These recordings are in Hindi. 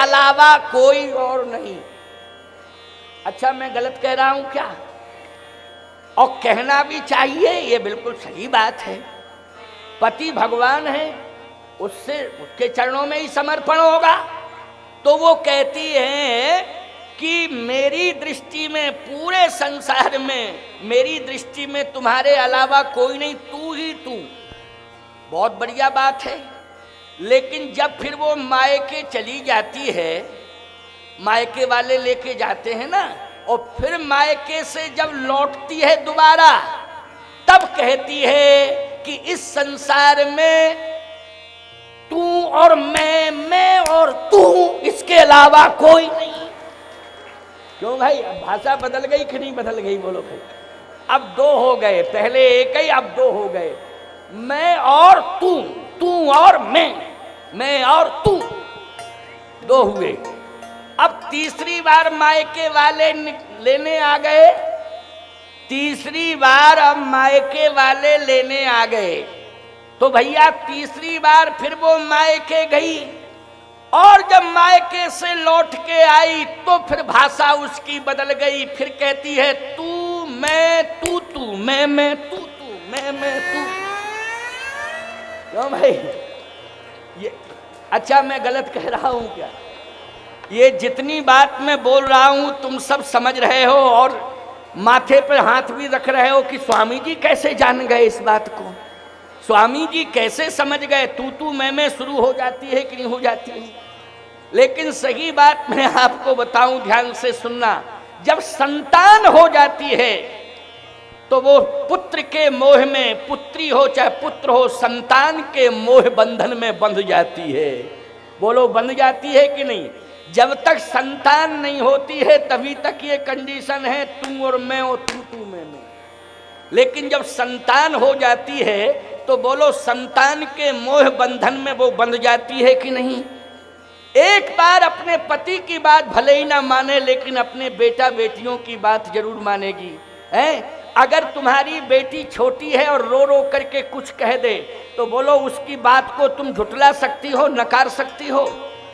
अलावा कोई और नहीं। अच्छा, मैं गलत कह रहा हूं क्या? और कहना भी चाहिए, ये बिल्कुल सही बात है। पति भगवान है, उससे उसके चरणों में ही समर्पण होगा। तो वो कहती है कि मेरी दृष्टि में, पूरे संसार में मेरी दृष्टि में तुम्हारे अलावा कोई नहीं, तू ही तू। बहुत बढ़िया बात है। लेकिन जब फिर वो मायके चली जाती है, मायके वाले लेके जाते हैं ना, और फिर मायके से जब लौटती है दोबारा, तब कहती है कि इस संसार में तू और मैं और तू, इसके अलावा कोई नहीं। क्यों भाई, अब भाषा बदल गई कि नहीं बदल गई? बोलो भाई। अब दो हो गए, पहले एक ही, अब दो हो गए। मैं और तू, तू और मैं और तू, दो हुए। अब तीसरी बार मायके वाले लेने आ गए, तीसरी बार अब मायके वाले लेने आ गए। तो भैया तीसरी बार फिर वो मायके गई, और जब मायके से लौट के आई तो फिर भाषा उसकी बदल गई। फिर कहती है तू मैं तू, तू मैं तू, तू मैं तू। क्यों भाई? ये अच्छा, मैं गलत कह रहा हूं क्या? ये जितनी बात मैं बोल रहा हूं तुम सब समझ रहे हो, और माथे पर हाथ भी रख रहे हो कि स्वामी जी कैसे जान गए इस बात को, स्वामी जी कैसे समझ गए? तू मैं शुरू हो जाती है कि नहीं हो जाती है? लेकिन सही बात मैं आपको बताऊं, ध्यान से सुनना। जब संतान हो जाती है तो वो पुत्र के मोह में, पुत्री हो चाहे पुत्र हो, संतान के मोह बंधन में बंध जाती है। बोलो, बंध जाती है कि नहीं? जब तक संतान नहीं होती है तभी तक ये कंडीशन है, तू और मैं, और तू मैं। लेकिन जब संतान हो जाती है तो बोलो, संतान के मोह बंधन में वो बंध जाती है कि नहीं? एक बार अपने पति की बात भले ही ना माने, लेकिन अपने बेटा बेटियों की बात जरूर मानेगी। हैं? अगर तुम्हारी बेटी छोटी है और रो रो करके कुछ कह दे तो बोलो, उसकी बात को तुम झुठला सकती हो, नकार सकती हो?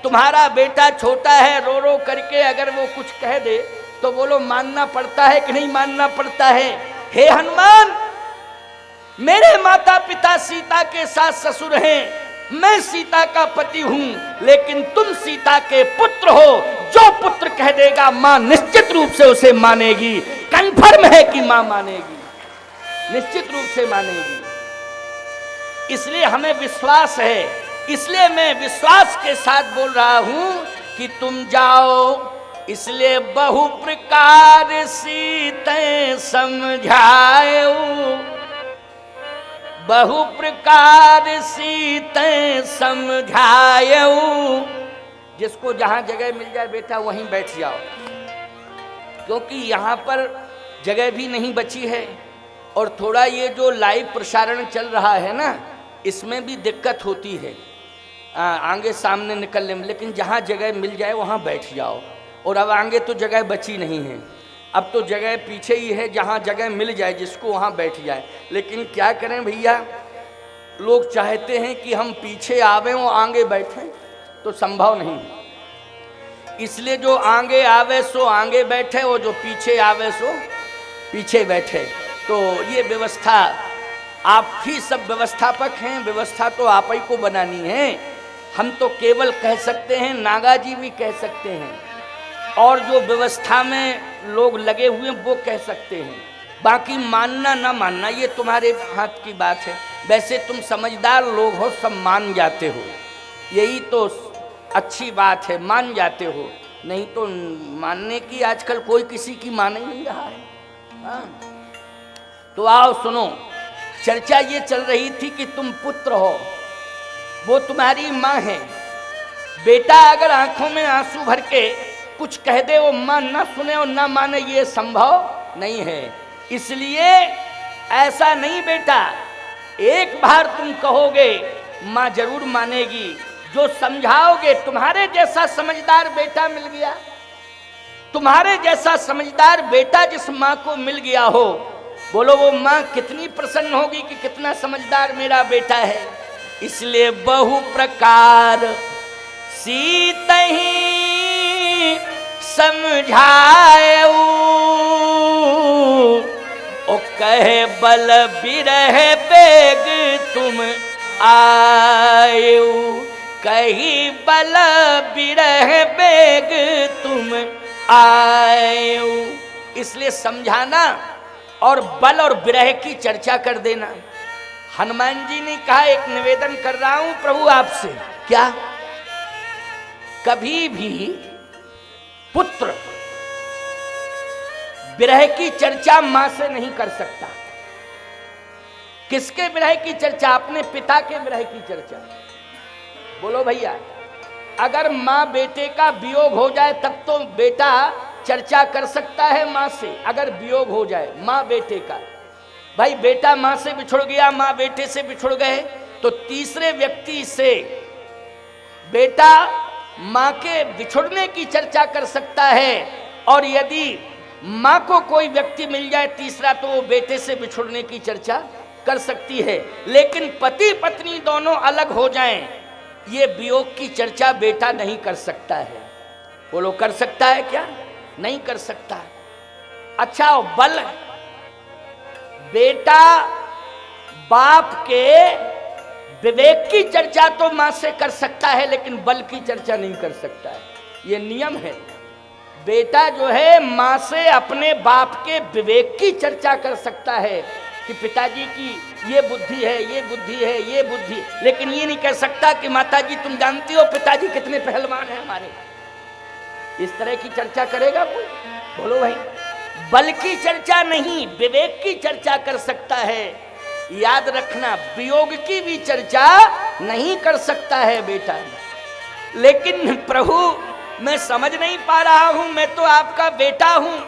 तुम्हारा बेटा छोटा है, रो रो करके अगर वो कुछ कह दे तो बोलो, मानना पड़ता है कि नहीं मानना पड़ता है? हे हनुमान, मेरे माता पिता सीता के सास ससुर हैं, मैं सीता का पति हूं, लेकिन तुम सीता के पुत्र हो। जो पुत्र कह देगा मां निश्चित रूप से उसे मानेगी। कन्फर्म है कि मां मानेगी, निश्चित रूप से मानेगी। इसलिए हमें विश्वास है, इसलिए मैं विश्वास के साथ बोल रहा हूं कि तुम जाओ। इसलिए बहु प्रकार सीते समझायो, बहु प्रकार सीते समझायो। जिसको जहां जगह मिल जाए बेटा वहीं बैठ जाओ, क्योंकि यहाँ पर जगह भी नहीं बची है। और थोड़ा ये जो लाइव प्रसारण चल रहा है ना, इसमें भी दिक्कत होती है आगे सामने निकलने में। लेकिन जहाँ जगह मिल जाए वहाँ बैठ जाओ। और अब आगे तो जगह बची नहीं है, अब तो जगह पीछे ही है, जहाँ जगह मिल जाए जिसको वहाँ बैठ जाए। लेकिन क्या करें भैया, लोग चाहते हैं कि हम पीछे आवे और आगे बैठें, तो संभव नहीं। इसलिए जो आगे आवे सो आगे बैठे, और जो पीछे आवे सो पीछे बैठे। तो ये व्यवस्था, आप ही सब व्यवस्थापक हैं, व्यवस्था तो आप ही को बनानी है। हम तो केवल कह सकते हैं, नागा जी भी कह सकते हैं, और जो व्यवस्था में लोग लगे हुए हैं वो कह सकते हैं। बाकी मानना ना मानना ये तुम्हारे हाथ की बात है। वैसे तुम समझदार लोग हो, सब मान जाते हो, यही तो अच्छी बात है, मान जाते हो। नहीं तो मानने की आजकल कोई किसी की मान ही नहीं रहा है। हाँ। तो आओ सुनो, चर्चा ये चल रही थी कि तुम पुत्र हो, वो तुम्हारी माँ है। बेटा अगर आंखों में आंसू भर के कुछ कह दे, वो माँ ना सुने और ना माने, ये संभव नहीं है। इसलिए ऐसा नहीं बेटा, एक बार तुम कहोगे माँ जरूर मानेगी। जो समझाओगे, तुम्हारे जैसा समझदार बेटा मिल गया, तुम्हारे जैसा समझदार बेटा जिस माँ को मिल गया हो, बोलो वो माँ कितनी प्रसन्न होगी कि कितना समझदार मेरा बेटा है। इसलिए बहु प्रकार सीतहि समझायऊ, ओ कहे बल बिरह बेग तुम आयऊ, कही बल बिरह बेग तुम आयऊ। इसलिए समझाना और बल और विरह की चर्चा कर देना। हनुमान जी ने कहा एक निवेदन कर रहा हूं प्रभु आपसे, क्या कभी भी पुत्र विरह की चर्चा मां से नहीं कर सकता। किसके विरह की चर्चा? अपने पिता के विरह की चर्चा। बोलो भैया, अगर मां बेटे का वियोग हो जाए तब तो बेटा चर्चा कर सकता है मां से। अगर वियोग हो जाए मां बेटे का, भाई बेटा मां से बिछुड़ गया, मां बेटे से बिछुड़ गए, तो तीसरे व्यक्ति से बेटा मां के बिछुड़ने की चर्चा कर सकता है। और यदि मां को कोई व्यक्ति मिल जाए तीसरा, तो वो बेटे से बिछुड़ने की चर्चा कर सकती है। लेकिन पति पत्नी दोनों अलग हो जाएं, ये वियोग की चर्चा बेटा नहीं कर सकता है। बोलो, कर सकता है क्या? नहीं कर सकता। अच्छा, बल, बेटा बाप के विवेक की चर्चा तो मां से कर सकता है, लेकिन बल की चर्चा नहीं कर सकता है। ये नियम है। बेटा जो है मां से अपने बाप के विवेक की चर्चा कर सकता है कि पिताजी की ये बुद्धि है, ये बुद्धि है, ये बुद्धि, लेकिन ये नहीं कह सकता कि माताजी तुम जानती हो पिताजी कितने पहलवान हैं हमारे। इस तरह की चर्चा करेगा कोई? बोलो भाई, बल की चर्चा नहीं, विवेक की चर्चा कर सकता है। याद रखना, वियोग की भी चर्चा नहीं कर सकता है बेटा। लेकिन प्रभु मैं समझ नहीं पा रहा हूं, मैं तो आपका बेटा हूं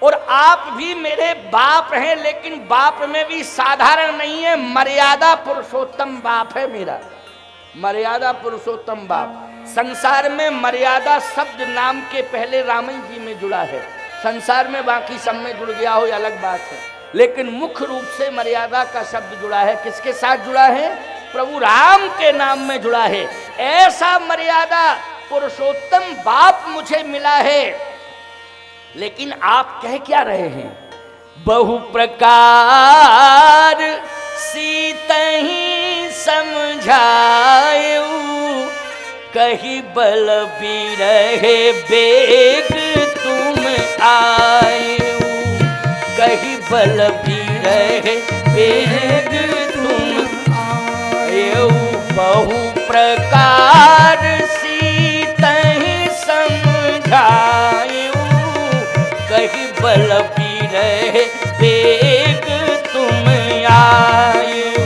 और आप भी मेरे बाप हैं, लेकिन बाप में भी साधारण नहीं है, मर्यादा पुरुषोत्तम बाप है मेरा। मर्यादा पुरुषोत्तम बाप। संसार में मर्यादा शब्द नाम के पहले रामन जी में जुड़ा है। संसार में बाकी सब में जुड़ गया हो, अलग बात है, लेकिन मुख्य रूप से मर्यादा का शब्द जुड़ा है। किसके साथ जुड़ा है? प्रभु राम के नाम में जुड़ा है। ऐसा मर्यादा पुरुषोत्तम बाप मुझे मिला है। लेकिन आप कह क्या रहे हैं? बहु प्रकार सीतहि समझायऊ, कही बल बिरह बेग तुम आयऊ, कही बल बिरह बेग तुम आयऊ। बहु प्रकार सीतहि समझायऊ, कही बल बिरह बेग तुम आयऊ,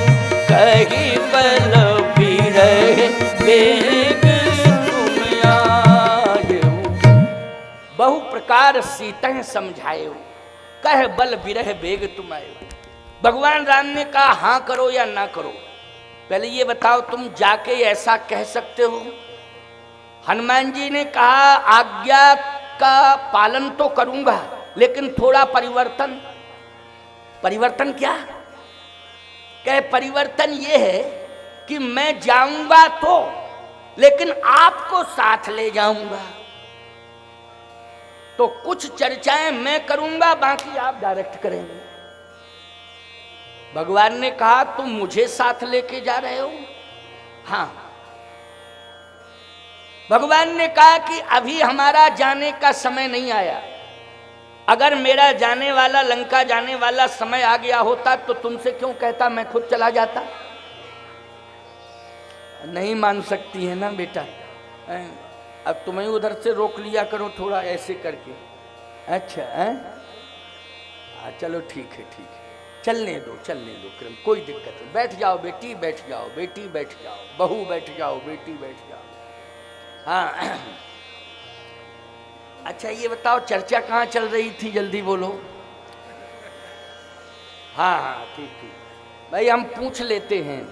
कही बल बिरह बेग तुम आयऊ। बहु प्रकार सीतहि समझायऊ, कह बल बिरह बेग तुम आयऊ। भगवान राम ने कहा हां करो या ना करो। पहले ये बताओ, तुम जाके ऐसा कह सकते हो? हनुमान जी ने कहा आज्ञा का पालन तो करूंगा, लेकिन थोड़ा परिवर्तन। परिवर्तन क्या? कहे परिवर्तन ये है कि मैं जाऊंगा तो, लेकिन आपको साथ ले जाऊंगा। तो कुछ चर्चाएं मैं करूंगा, बाकी आप डायरेक्ट करेंगे। भगवान ने कहा तुम मुझे साथ लेके जा रहे हो? हाँ। भगवान ने कहा कि अभी हमारा जाने का समय नहीं आया। अगर मेरा जाने वाला, लंका जाने वाला समय आ गया होता तो तुमसे क्यों कहता, मैं खुद चला जाता। नहीं मान सकती है ना बेटा, अब तुम्हें उधर से रोक लिया करो थोड़ा ऐसे करके। अच्छा है, चलो ठीक है, ठीक है, चलने दो क्रम, कोई दिक्कत नहीं। बैठ जाओ बेटी, बैठ जाओ बेटी, बैठ जाओ बहू, बैठ जाओ बेटी, बैठ जाओ। हाँ अच्छा ये बताओ चर्चा कहाँ चल रही थी, जल्दी बोलो। हाँ हाँ ठीक ठीक भाई, हम पूछ लेते हैं,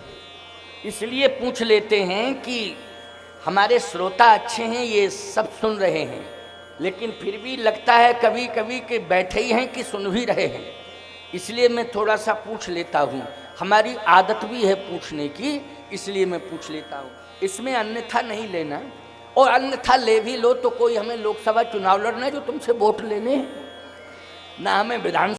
इसलिए पूछ लेते हैं कि हमारे श्रोता अच्छे हैं, ये सब सुन रहे हैं, लेकिन फिर भी लगता है कभी कभी कि बैठे ही हैं कि सुन भी रहे हैं। इसलिए मैं थोड़ा सा पूछ लेता हूँ, हमारी आदत भी है पूछने की, इसलिए मैं पूछ लेता हूँ। इसमें अन्यथा नहीं लेना। और अन्यथा ले भी लो तो कोई हमें लोकसभा चुनाव लड़ना है जो तुमसे वोट लेने हैं, ना हमें विधान